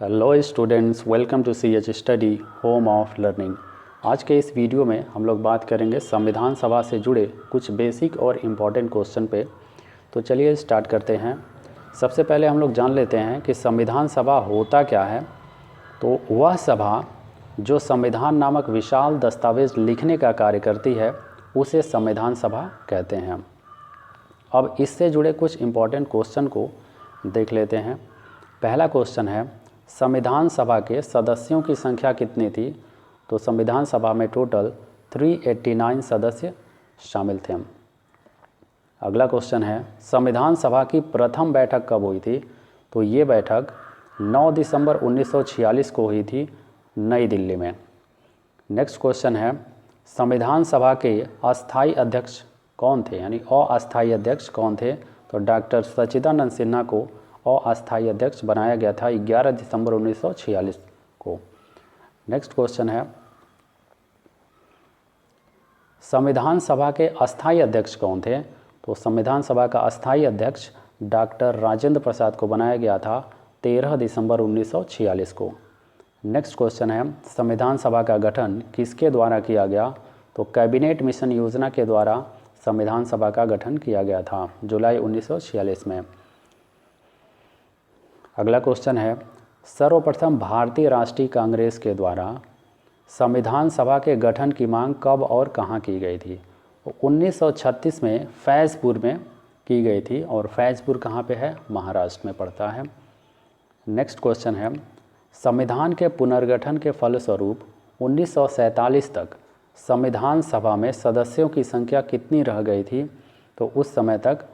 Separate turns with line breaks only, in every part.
Hello students, welcome to CH study home of learning. आज के इस वीडियो में हम लोग बात करेंगे संविधान सभा से जुड़े कुछ बेसिक और इम्पॉर्टेंट क्वेश्चन पे। तो चलिए स्टार्ट करते हैं। सबसे पहले हम लोग जान लेते हैं कि संविधान सभा होता क्या है। तो वह सभा जो संविधान नामक विशाल दस्तावेज लिखने का कार्य करती है उसे संविधान सभा कहते हैं। अब इससे जुड़े कुछ इम्पॉर्टेंट क्वेश्चन को देख लेते हैं। पहला क्वेश्चन है, संविधान सभा के सदस्यों की संख्या कितनी थी? तो संविधान सभा में टोटल 389 सदस्य शामिल थे। अगला क्वेश्चन है, संविधान सभा की प्रथम बैठक कब हुई थी? तो ये बैठक 9 दिसंबर 1946 को हुई थी नई दिल्ली में। नेक्स्ट क्वेश्चन है, संविधान सभा के अस्थाई अध्यक्ष कौन थे, यानी अस्थाई अध्यक्ष कौन थे? तो डॉक्टर सच्चिदानंद सिन्हा को अस्थाई अध्यक्ष बनाया गया था 11 दिसंबर 1946 को। नेक्स्ट क्वेश्चन है, संविधान सभा के अस्थाई अध्यक्ष कौन थे? तो संविधान सभा का अस्थाई अध्यक्ष डॉक्टर राजेंद्र प्रसाद को बनाया गया था 13 दिसंबर 1946 को। नेक्स्ट क्वेश्चन है, संविधान सभा का गठन किसके द्वारा किया गया? तो कैबिनेट मिशन योजना के द्वारा संविधान सभा का गठन किया गया था जुलाई 1946 में। अगला क्वेश्चन है, सर्वप्रथम भारतीय राष्ट्रीय कांग्रेस के द्वारा संविधान सभा के गठन की मांग कब और कहां की गई थी? तो 1936 में फैज़पुर में की गई थी, और फैज़पुर कहां पे है? महाराष्ट्र में पड़ता है। नेक्स्ट क्वेश्चन है, संविधान के पुनर्गठन के फलस्वरूप 1947 तक संविधान सभा में सदस्यों की संख्या कितनी रह गई थी? तो उस समय तक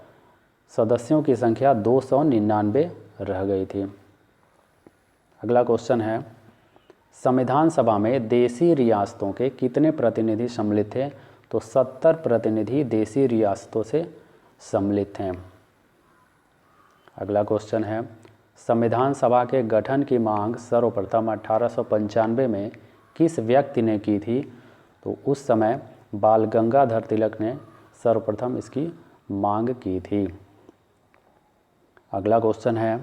सदस्यों की संख्या 299 रह गई थी। अगला क्वेश्चन है, संविधान सभा में देशी रियासतों के कितने प्रतिनिधि सम्मिलित थे? तो 70 प्रतिनिधि देशी रियासतों से सम्मिलित थे। अगला क्वेश्चन है, संविधान सभा के गठन की मांग सर्वप्रथम 1895 में किस व्यक्ति ने की थी? तो उस समय बाल गंगाधर तिलक ने सर्वप्रथम इसकी मांग की थी। अगला क्वेश्चन है,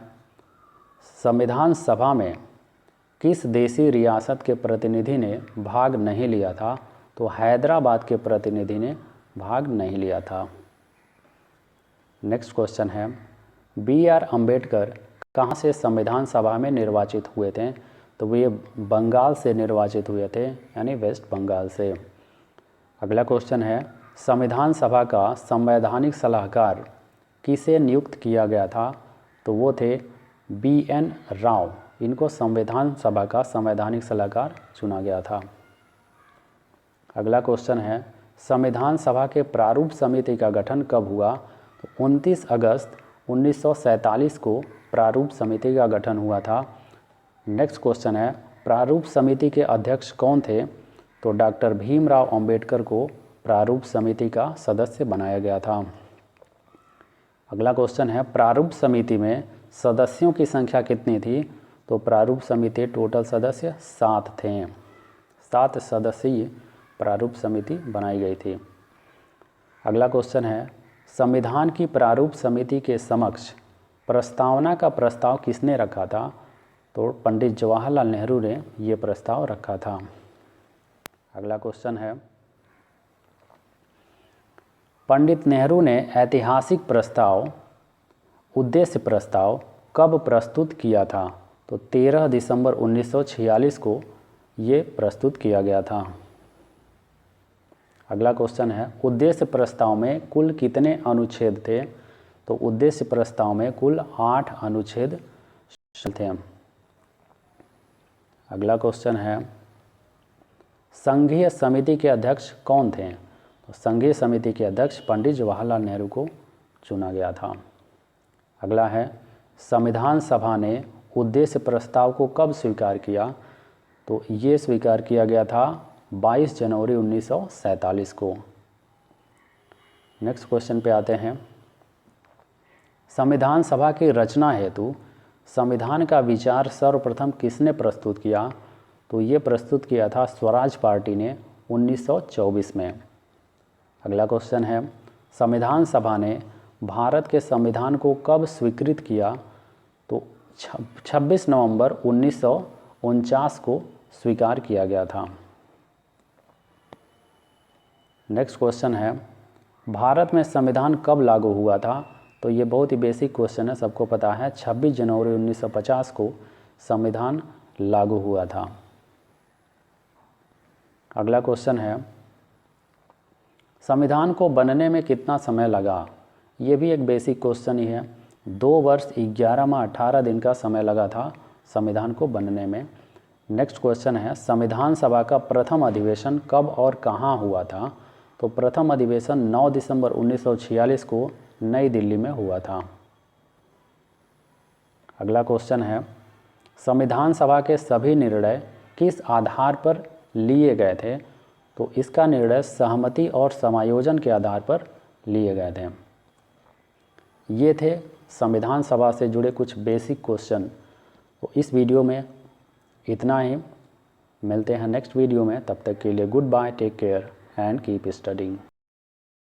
संविधान सभा में किस देशी रियासत के प्रतिनिधि ने भाग नहीं लिया था? तो हैदराबाद के प्रतिनिधि ने भाग नहीं लिया था। नेक्स्ट क्वेश्चन है, BR अम्बेडकर कहाँ से संविधान सभा में निर्वाचित हुए थे? तो वे बंगाल से निर्वाचित हुए थे, यानी वेस्ट बंगाल से। अगला क्वेश्चन है, संविधान सभा का संवैधानिक सलाहकार किसे नियुक्त किया गया था? तो वो थे BN राव। इनको संविधान सभा का संवैधानिक सलाहकार चुना गया था। अगला क्वेश्चन है, संविधान सभा के प्रारूप समिति का गठन कब हुआ? तो 29 अगस्त 1947 को प्रारूप समिति का गठन हुआ था। नेक्स्ट क्वेश्चन है, प्रारूप समिति के अध्यक्ष कौन थे? तो डॉक्टर भीमराव अंबेडकर को प्रारूप समिति का सदस्य बनाया गया था। अगला क्वेश्चन है, प्रारूप समिति में सदस्यों की संख्या कितनी थी? तो प्रारूप समिति टोटल सदस्य 7 थे। 7 सदस्यीय प्रारूप समिति बनाई गई थी। अगला क्वेश्चन है, संविधान की प्रारूप समिति के समक्ष प्रस्तावना का प्रस्ताव किसने रखा था? तो पंडित जवाहरलाल नेहरू ने ये प्रस्ताव रखा था। अगला क्वेश्चन है, पंडित नेहरू ने ऐतिहासिक प्रस्ताव, उद्देश्य प्रस्ताव कब प्रस्तुत किया था? तो 13 दिसंबर 1946 को ये प्रस्तुत किया गया था। अगला क्वेश्चन है, उद्देश्य प्रस्ताव में कुल कितने अनुच्छेद थे? तो उद्देश्य प्रस्ताव में कुल 8 अनुच्छेद थे। अगला क्वेश्चन है, संघीय समिति के अध्यक्ष कौन थे? तो संघीय समिति के अध्यक्ष पंडित जवाहरलाल नेहरू को चुना गया था। अगला है, संविधान सभा ने उद्देश्य प्रस्ताव को कब स्वीकार किया? तो ये स्वीकार किया गया था 22 जनवरी 1947 को। नेक्स्ट क्वेश्चन पे आते हैं, संविधान सभा की रचना हेतु संविधान का विचार सर्वप्रथम किसने प्रस्तुत किया? तो ये प्रस्तुत किया था स्वराज पार्टी ने 1924 में। अगला क्वेश्चन है, संविधान सभा ने भारत के संविधान को कब स्वीकृत किया? तो 26 नवंबर 1949 को स्वीकार किया गया था। नेक्स्ट क्वेश्चन है, भारत में संविधान कब लागू हुआ था? तो ये बहुत ही बेसिक क्वेश्चन है, सबको पता है 26 जनवरी 1950 को संविधान लागू हुआ था। अगला क्वेश्चन है, संविधान को बनने में कितना समय लगा? ये भी एक बेसिक क्वेश्चन ही है। 2 वर्ष 11 माह 18 दिन का समय लगा था संविधान को बनने में। नेक्स्ट क्वेश्चन है, संविधान सभा का प्रथम अधिवेशन कब और कहाँ हुआ था? तो प्रथम अधिवेशन 9 दिसंबर 1946 को नई दिल्ली में हुआ था। अगला क्वेश्चन है, संविधान सभा के सभी निर्णय किस आधार पर लिए गए थे? तो इसका निर्णय सहमति और समायोजन के आधार पर लिए गए थे। ये थे संविधान सभा से जुड़े कुछ बेसिक क्वेश्चन। तो इस वीडियो में इतना ही, मिलते हैं नेक्स्ट वीडियो में। तब तक के लिए good bye, take care and keep studying.